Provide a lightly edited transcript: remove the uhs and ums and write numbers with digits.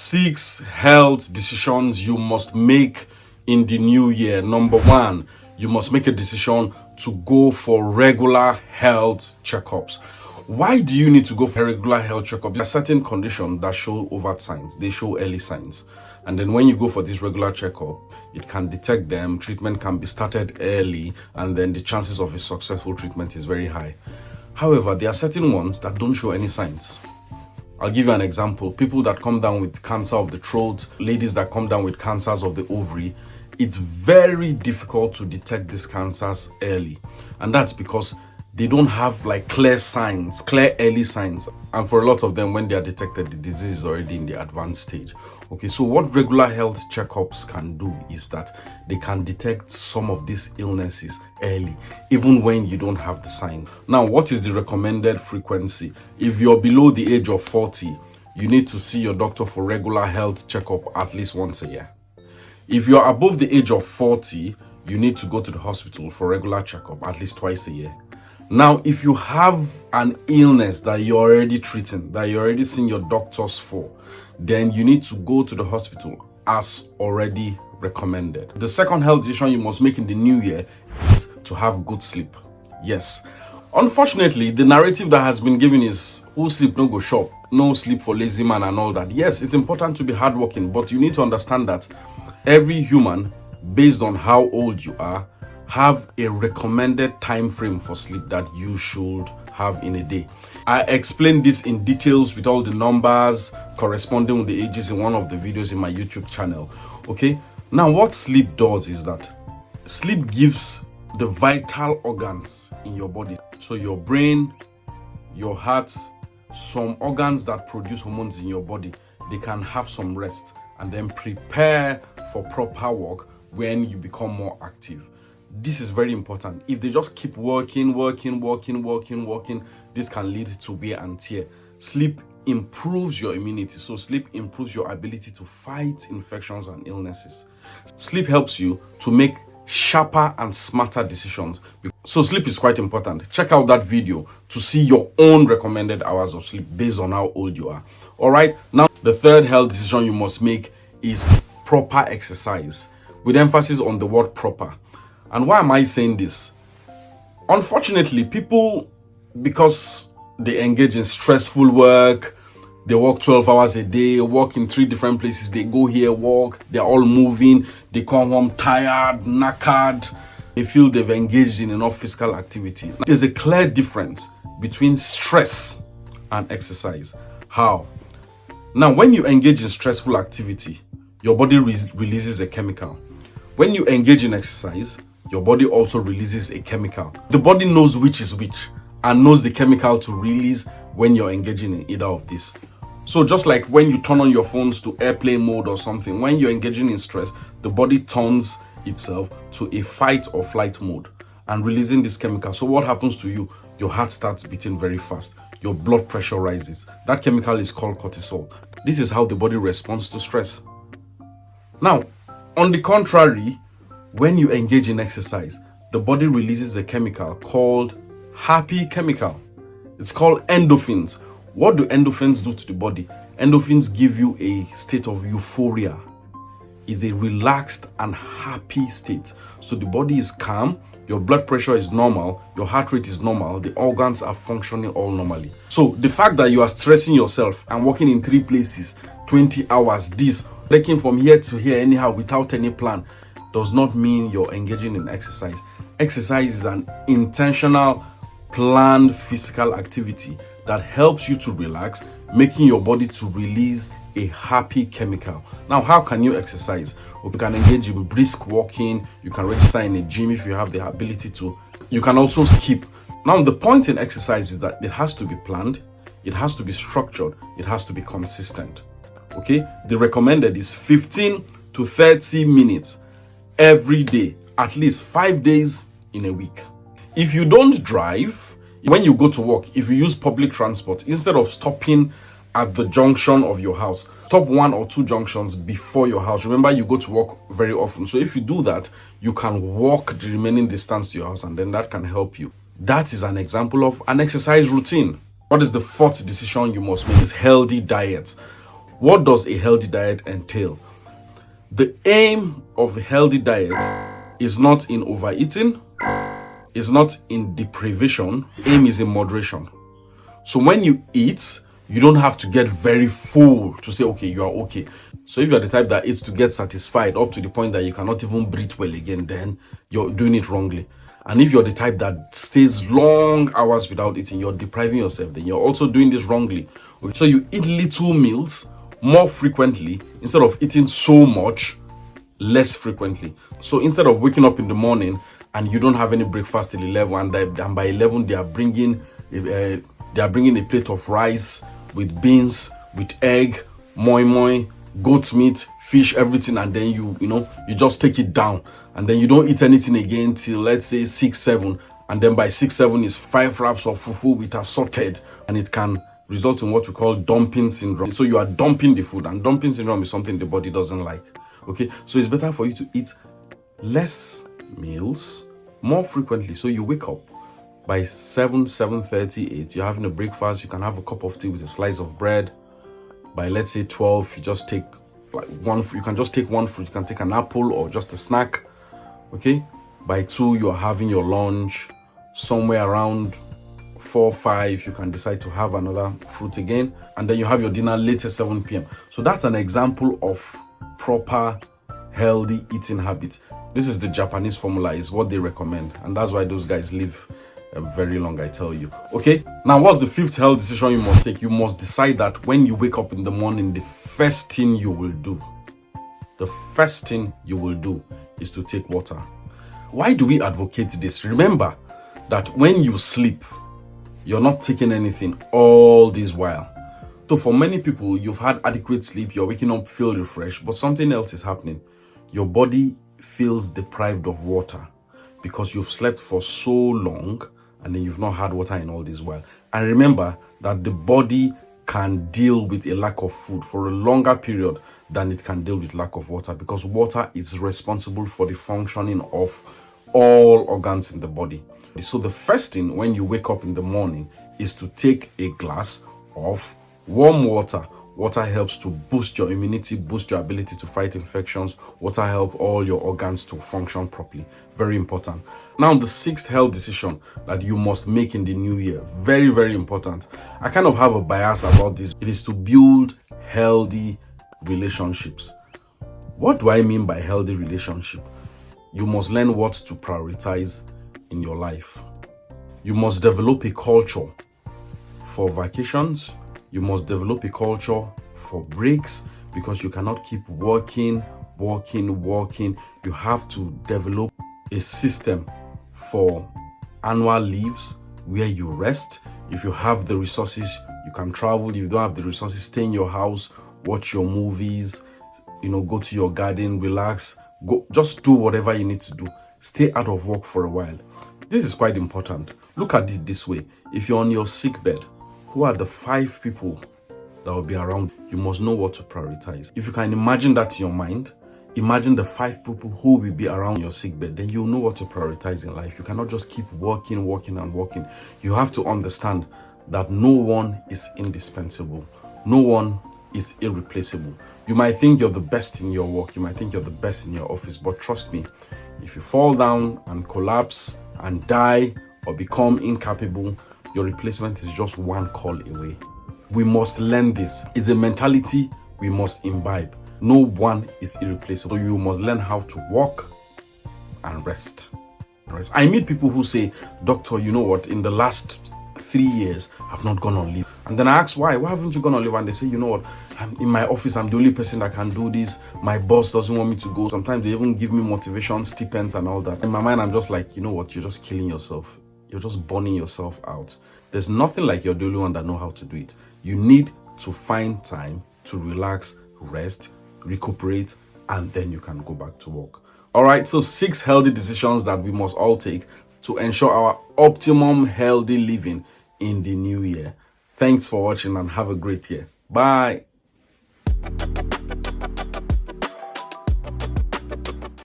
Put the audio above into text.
6 health decisions you must make in the new year. Number 1, you must make a decision to go for regular health checkups. Why do you need to go for regular health checkups? There are certain conditions that show overt signs. They show early signs. And then when you go for this regular checkup, it can detect them, treatment can be started early, and then the chances of a successful treatment is very high. However, there are certain ones that don't show any signs. I'll give you an example. People that come down with cancer of the throat, ladies that come down with cancers of the ovary, it's very difficult to detect these cancers early. And that's because they don't have like clear signs, clear early signs. And for a lot of them, when they are detected, the disease is already in the advanced stage. Okay, so what regular health checkups can do is that they can detect some of these illnesses early, even when you don't have the signs. Now, what is the recommended frequency? If you're below the age of 40, you need to see your doctor for regular health checkup at least once a year. If you're above the age of 40, you need to go to the hospital for regular checkup at least twice a year. Now, if you have an illness that you're already treating, that you're already seeing your doctors for, then you need to go to the hospital as already recommended. The second health decision you must make in the new year is to have good sleep. Yes. Unfortunately, the narrative that has been given is who sleep no go shop, no sleep for lazy man and all that. Yes, it's important to be hardworking, but you need to understand that every human, based on how old you are, have a recommended time frame for sleep that you should have in a day. I explained this in details with all the numbers corresponding with the ages in one of the videos in my YouTube channel. Okay, now what sleep does is that sleep gives the vital organs in your body, so your brain, your heart, some organs that produce hormones in your body, they can have some rest and then prepare for proper work when you become more active. This is very important. If they just keep working, this can lead to wear and tear. Sleep improves your immunity, so sleep improves your ability to fight infections and illnesses. Sleep helps you to make sharper and smarter decisions. So sleep is quite important. Check out that video to see your own recommended hours of sleep based on how old you are. All right, now the third health decision you must make is proper exercise, with emphasis on the word proper. And why am I saying this? Unfortunately, people, because they engage in stressful work, they work 12 hours a day, work in 3 different places, they go here, work, they're all moving, they come home tired, knackered, they feel they've engaged in enough physical activity. There's a clear difference between stress and exercise. How? Now, when you engage in stressful activity, your body releases a chemical. When you engage in exercise, your body also releases a chemical. The body knows which is which and knows the chemical to release when you're engaging in either of these. So just like when you turn on your phones to airplane mode or something, when you're engaging in stress, the body turns itself to a fight or flight mode and releasing this chemical. So what happens to you? Your heart starts beating very fast. Your blood pressure rises. That chemical is called cortisol. This is how the body responds to stress. Now, on the contrary, when you engage in exercise, the body releases a chemical called happy chemical. It's called endorphins. What do endorphins do to the body? Endorphins give you a state of euphoria. It's a relaxed and happy state. So the body is calm, your blood pressure is normal, your heart rate is normal, the organs are functioning all normally. So the fact that you are stressing yourself and working in 3 places, 20 hours, working from here to here anyhow without any plan, does not mean you're engaging in exercise. Exercise is an intentional, planned physical activity that helps you to relax, making your body to release a happy chemical. Now, how can you exercise? Well, you can engage in brisk walking, you can register in a gym if you have the ability to. You can also skip. Now, the point in exercise is that it has to be planned, it has to be structured, it has to be consistent. Okay? The recommended is 15 to 30 minutes every day, at least 5 days in a week. If you don't drive, when you go to work, if you use public transport, instead of stopping at the junction of your house, stop 1 or 2 junctions before your house. Remember, you go to work very often. So if you do that, you can walk the remaining distance to your house, and then that can help you. That is an example of an exercise routine. What is the 4th decision you must make? Is healthy diet. What does a healthy diet entail? The aim of a healthy diet is not in overeating, is not in deprivation. Aim is in moderation. So when you eat, you don't have to get very full to say, okay, you are okay. So if you're the type that eats to get satisfied up to the point that you cannot even breathe well again, then you're doing it wrongly. And if you're the type that stays long hours without eating, you're depriving yourself, then you're also doing this wrongly. Okay? So you eat little meals more frequently instead of eating so much less frequently. So instead of waking up in the morning and you don't have any breakfast till 11, and by 11 they are bringing a plate of rice with beans, with egg, moi moi, goat meat, fish, everything, and then you just take it down, and then you don't eat anything again till, let's say, 6, 7, and then by 6, 7 is 5 wraps of fufu with assorted, and it can result in what we call dumping syndrome. So you are dumping the food, and dumping syndrome is something the body doesn't like. Okay, so it's better for you to eat less meals more frequently. So you wake up by 7, 7:30, 8, you're having a breakfast. You can have a cup of tea with a slice of bread. By, let's say, 12, you just take like one fruit. You can just take one fruit. You can take an apple or just a snack. Okay, by 2, you're having your lunch. Somewhere around 4, 5, you can decide to have another fruit again, and then you have your dinner later 7 p.m. So that's an example of proper healthy eating habit. This is the Japanese formula, is what they recommend, and that's why those guys live very long, I tell you. Okay, now what's the 5th health decision you must take? You must decide that when you wake up in the morning, the first thing you will do is to take water. Why do we advocate this? Remember that when you sleep, you're not taking anything all this while. So for many people, you've had adequate sleep, you're waking up, feel refreshed, but something else is happening. Your body feels deprived of water because you've slept for so long and then you've not had water in all this while. And remember that the body can deal with a lack of food for a longer period than it can deal with lack of water, because water is responsible for the functioning of all organs in the body. So the first thing when you wake up in the morning is to take a glass of warm water. Water helps to boost your immunity, boost your ability to fight infections. Water helps all your organs to function properly. Very important. Now, the 6th health decision that you must make in the new year. Very, very important. I kind of have a bias about this. It is to build healthy relationships. What do I mean by healthy relationship? You must learn what to prioritize in your life. You must develop a culture for vacations. You must develop a culture for breaks, because you cannot keep working. You have to develop a system for annual leaves where you rest. If you have the resources, you can travel. If you don't have the resources, stay in your house, watch your movies, go to your garden, relax, just do whatever you need to do. Stay out of work for a while. This is quite important. Look at it this way. If you're on your sick bed, who are the 5 people that will be around? You must know what to prioritize. If you can imagine that in your mind, imagine the 5 people who will be around your sick bed, then you'll know what to prioritize in life. You cannot just keep working. You have to understand that no one is indispensable. No one is irreplaceable. You might think you're the best in your work. You might think you're the best in your office, but trust me, if you fall down and collapse and die or become incapable, your replacement is just one call away. We must learn this. It's a mentality we must imbibe. No one is irreplaceable. You must learn how to walk and rest. I meet people who say, "Doctor, you know what? In the last 3 years, I've not gone on leave." And then I ask, why? Why haven't you gone on leave? And they say, "You know what? I'm in my office. I'm the only person that can do this. My boss doesn't want me to go. Sometimes they even give me motivation stipends and all that." In my mind, I'm just like, you know what? You're just killing yourself. You're just burning yourself out. There's nothing like you're the only one that know how to do it. You need to find time to relax, rest, recuperate, and then you can go back to work. All right, so 6 healthy decisions that we must all take to ensure our optimum healthy living in the new year. Thanks for watching and have a great year. Bye.